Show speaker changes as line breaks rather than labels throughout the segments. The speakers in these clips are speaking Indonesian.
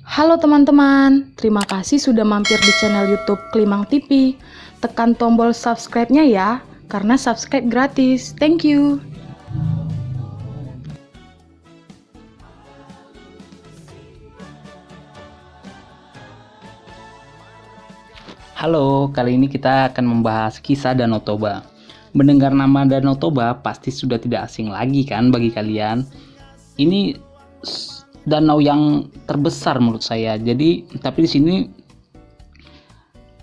Halo teman-teman, terima kasih sudah mampir di channel YouTube Klimang TV. Tekan tombol subscribe-nya ya, karena subscribe gratis. Thank you.
Halo, kali ini kita akan membahas kisah Danau Toba. Mendengar nama Danau Toba pasti sudah tidak asing lagi kan bagi kalian. Ini danau yang terbesar menurut saya. Jadi, tapi di sini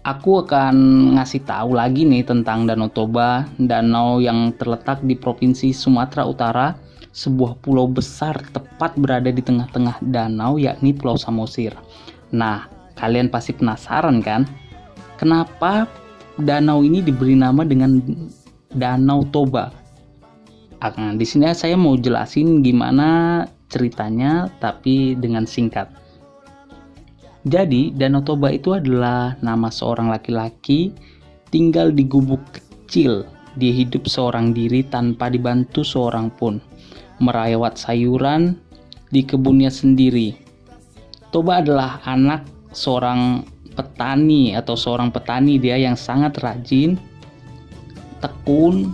aku akan ngasih tahu lagi nih tentang Danau Toba, danau yang terletak di Provinsi Sumatera Utara, sebuah pulau besar tepat berada di tengah-tengah danau yakni Pulau Samosir. Nah, kalian pasti penasaran kan? Kenapa danau ini diberi nama dengan Danau Toba? Nah, di sini saya mau jelasin gimana ceritanya, tapi dengan singkat. Jadi, Danau Toba itu adalah nama seorang laki-laki tinggal di gubuk kecil. Dia hidup seorang diri tanpa dibantu seorang pun, merawat sayuran di kebunnya sendiri. Toba adalah anak seorang petani atau seorang petani dia yang sangat rajin, tekun.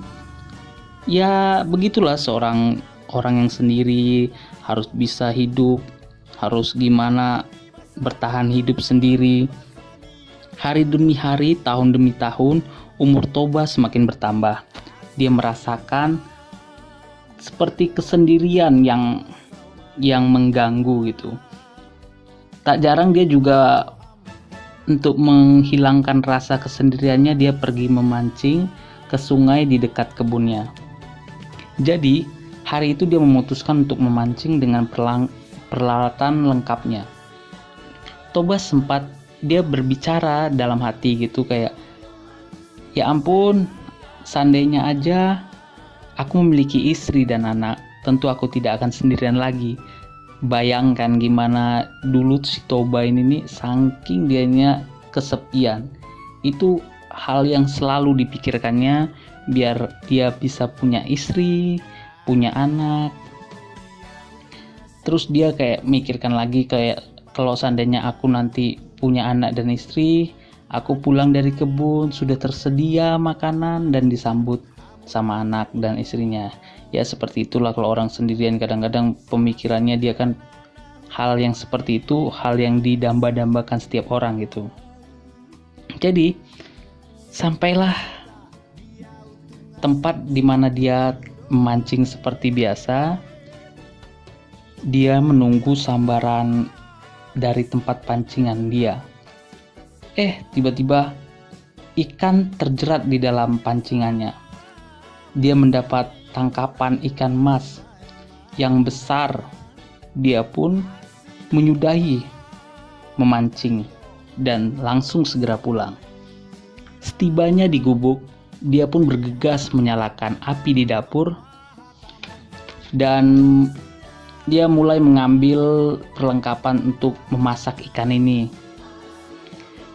Ya, begitulah seorang orang yang sendiri harus bisa hidup, harus gimana bertahan hidup sendiri. Hari demi hari, tahun demi tahun, umur Toba semakin bertambah. Dia merasakan seperti kesendirian yang mengganggu gitu. Tak jarang dia juga untuk menghilangkan rasa kesendiriannya, dia pergi memancing ke sungai di dekat kebunnya. Jadi, hari itu dia memutuskan untuk memancing dengan peralatan lengkapnya. Toba sempat dia berbicara dalam hati gitu kayak, ya ampun, seandainya aja aku memiliki istri dan anak, tentu aku tidak akan sendirian lagi. Bayangkan gimana dulu si Toba ini nih, saking dianya kesepian. Itu hal yang selalu dipikirkannya biar dia bisa punya istri, punya anak. Terus dia kayak mikirkan lagi kayak, kalau seandainya aku nanti punya anak dan istri, aku pulang dari kebun sudah tersedia makanan dan disambut sama anak dan istrinya. Ya seperti itulah kalau orang sendirian, kadang-kadang pemikirannya dia kan hal yang seperti itu, hal yang didamba-dambakan setiap orang gitu. Jadi sampailah tempat di mana dia memancing seperti biasa. Dia menunggu sambaran dari tempat pancingan dia. Tiba-tiba ikan terjerat di dalam pancingannya. Dia mendapat tangkapan ikan mas yang besar. Dia pun menyudahi memancing dan langsung segera pulang. Setibanya di gubuk, dia pun bergegas menyalakan api di dapur dan dia mulai mengambil perlengkapan untuk memasak ikan ini.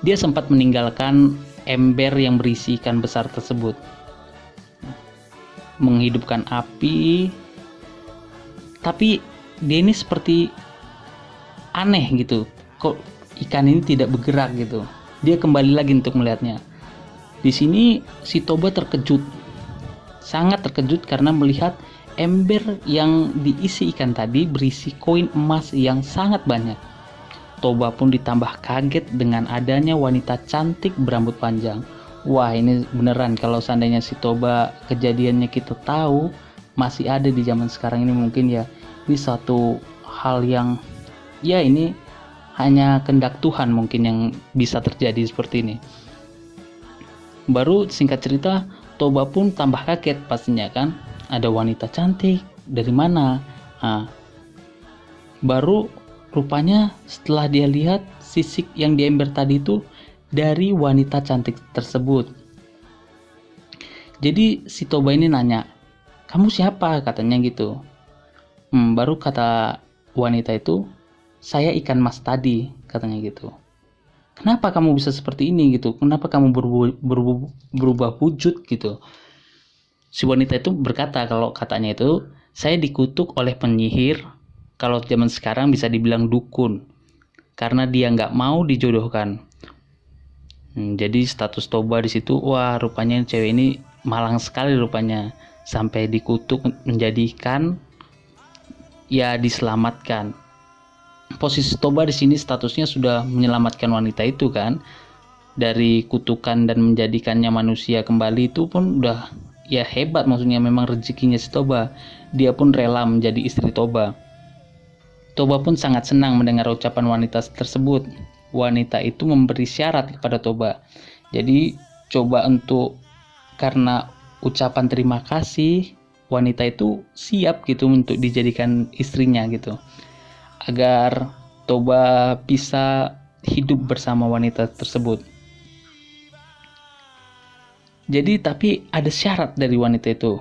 Dia sempat meninggalkan ember yang berisi ikan besar tersebut, menghidupkan api, tapi dia ini seperti aneh gitu, kok ikan ini tidak bergerak gitu. Dia kembali lagi untuk melihatnya. Di sini si Toba terkejut, sangat terkejut karena melihat ember yang diisi ikan tadi berisi koin emas yang sangat banyak. Toba pun ditambah kaget dengan adanya wanita cantik berambut panjang. Wah, ini beneran kalau seandainya si Toba kejadiannya kita tahu masih ada di zaman sekarang ini, mungkin ya ini satu hal yang ya ini hanya kehendak Tuhan mungkin yang bisa terjadi seperti ini. Baru singkat cerita, Toba pun tambah kaget pastinya kan, ada wanita cantik dari mana. Baru rupanya setelah dia lihat sisik yang di ember tadi itu dari wanita cantik tersebut. Jadi si Toba ini nanya, kamu siapa, katanya gitu. Baru kata wanita itu, saya ikan mas tadi, katanya gitu. Kenapa kamu bisa seperti ini gitu? Kenapa kamu berubah wujud gitu? Si wanita itu berkata, kalau katanya itu, saya dikutuk oleh penyihir, kalau zaman sekarang bisa dibilang dukun. karena dia nggak mau dijodohkan. Jadi status Toba di situ, wah rupanya cewek ini malang sekali rupanya, sampai dikutuk menjadikan ya diselamatkan. Posisi Toba di sini statusnya sudah menyelamatkan wanita itu kan dari kutukan dan menjadikannya manusia kembali, itu pun udah ya hebat, maksudnya memang rezekinya si Toba. Dia pun rela menjadi istri Toba. Toba pun sangat senang mendengar ucapan wanita tersebut. Wanita itu memberi syarat kepada Toba. Jadi coba untuk, karena ucapan terima kasih, wanita itu siap gitu untuk dijadikan istrinya gitu, agar Toba bisa hidup bersama wanita tersebut. Jadi tapi ada syarat dari wanita itu.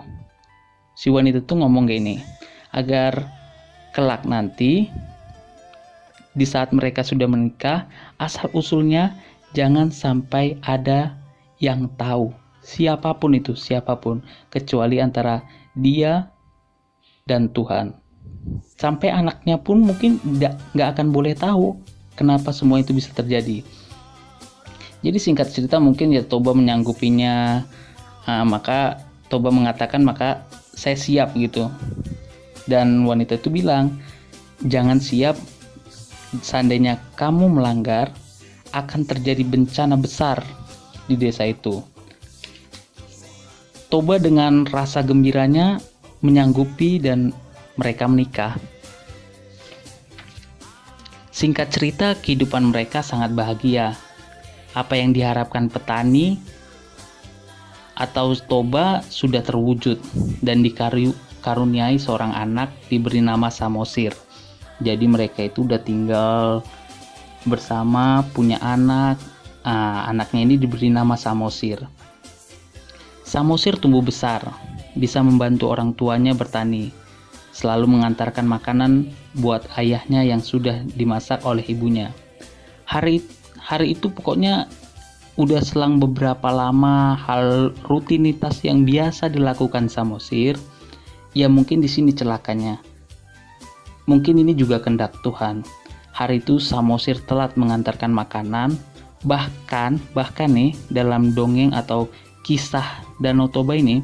Si wanita itu ngomong kayak ini, agar kelak nanti di saat mereka sudah menikah, asal usulnya jangan sampai ada yang tahu, siapapun itu, siapapun, kecuali antara dia dan Tuhan. Sampai anaknya pun mungkin nggak akan boleh tahu kenapa semua itu bisa terjadi. Jadi singkat cerita mungkin ya Toba menyanggupinya, maka Toba mengatakan maka saya siap gitu. Dan wanita itu bilang, jangan siap, seandainya kamu melanggar akan terjadi bencana besar di desa itu. Toba dengan rasa gembiranya menyanggupi dan mereka menikah. Singkat cerita, kehidupan mereka sangat bahagia. Apa yang diharapkan petani atau Toba sudah terwujud dan dikaruniai seorang anak diberi nama Samosir. Jadi mereka itu udah tinggal bersama, punya anak. Anaknya ini diberi nama Samosir. Samosir tumbuh besar, bisa membantu orang tuanya bertani, selalu mengantarkan makanan buat ayahnya yang sudah dimasak oleh ibunya. Hari itu pokoknya udah selang beberapa lama, hal rutinitas yang biasa dilakukan Samosir, ya mungkin di sini celakanya. Mungkin ini juga kehendak Tuhan. Hari itu Samosir telat mengantarkan makanan, bahkan nih dalam dongeng atau kisah Danau Toba ini,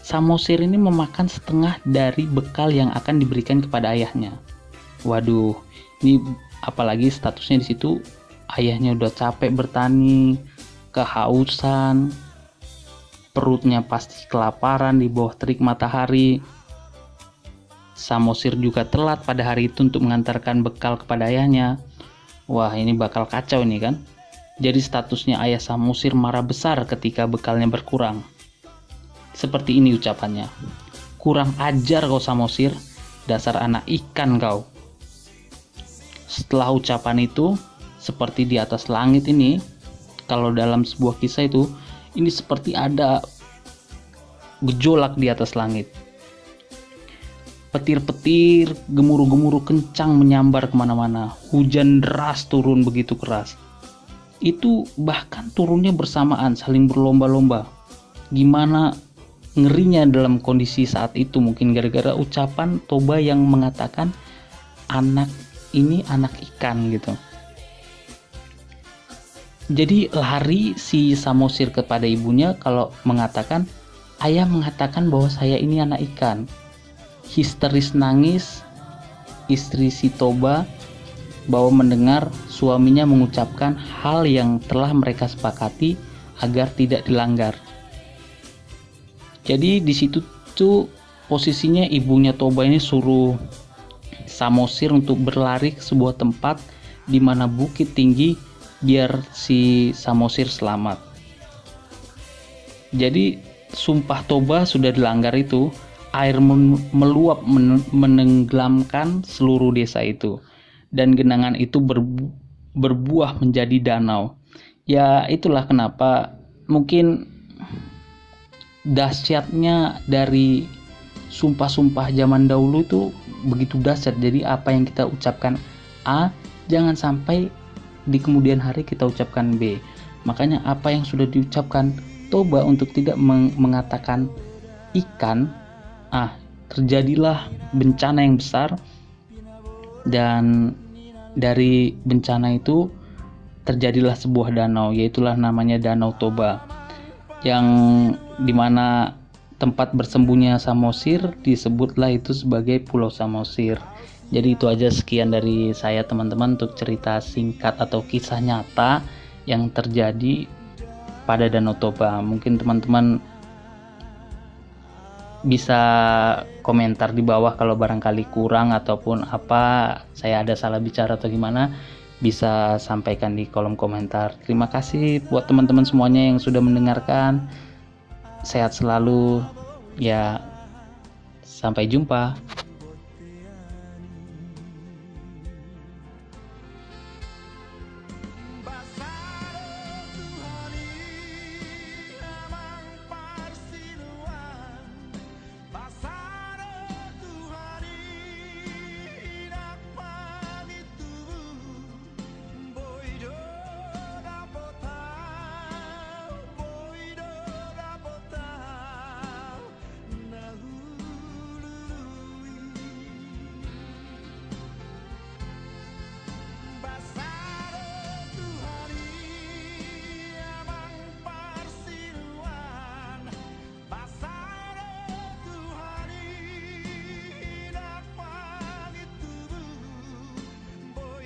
Samosir ini memakan setengah dari bekal yang akan diberikan kepada ayahnya. Waduh, ini apalagi statusnya di situ, ayahnya udah capek bertani, kehausan, perutnya pasti kelaparan di bawah terik matahari. Samosir juga telat pada hari itu untuk mengantarkan bekal kepada ayahnya. Wah, ini bakal kacau ini kan. Jadi statusnya ayah Samosir marah besar ketika bekalnya berkurang. Seperti ini ucapannya, kurang ajar kau Samosir, dasar anak ikan kau. Setelah ucapan itu, seperti di atas langit ini, kalau dalam sebuah kisah itu, ini seperti ada gejolak di atas langit. Petir-petir, gemuruh-gemuruh kencang menyambar kemana-mana. Hujan deras turun begitu keras. Itu bahkan turunnya bersamaan, saling berlomba-lomba. Gimana ngerinya dalam kondisi saat itu, mungkin gara-gara ucapan Toba yang mengatakan anak ini anak ikan gitu. Jadi lari si Samosir kepada ibunya kalau mengatakan, ayah mengatakan bahwa saya ini anak ikan. Histeris nangis istri si Toba bahwa mendengar suaminya mengucapkan hal yang telah mereka sepakati agar tidak dilanggar. Jadi di situ tuh posisinya ibunya Toba ini suruh Samosir untuk berlari ke sebuah tempat di mana bukit tinggi biar si Samosir selamat. Jadi sumpah Toba sudah dilanggar itu, air meluap menenggelamkan seluruh desa itu, dan genangan itu berbuah menjadi danau. Ya itulah kenapa mungkin dahsyatnya dari sumpah-sumpah zaman dahulu itu begitu dahsyat. Jadi apa yang kita ucapkan A, jangan sampai di kemudian hari kita ucapkan B. Makanya apa yang sudah diucapkan Toba untuk tidak mengatakan ikan, terjadilah bencana yang besar dan dari bencana itu terjadilah sebuah danau, yaitulah namanya Danau Toba, yang dimana tempat bersembunyinya Samosir disebutlah itu sebagai Pulau Samosir. Jadi itu aja, sekian dari saya teman-teman untuk cerita singkat atau kisah nyata yang terjadi pada Danau Toba. Mungkin teman-teman bisa komentar di bawah kalau barangkali kurang ataupun apa, saya ada salah bicara atau gimana, bisa sampaikan di kolom komentar. Terima kasih buat teman-teman semuanya yang sudah mendengarkan. Sehat selalu ya, sampai jumpa.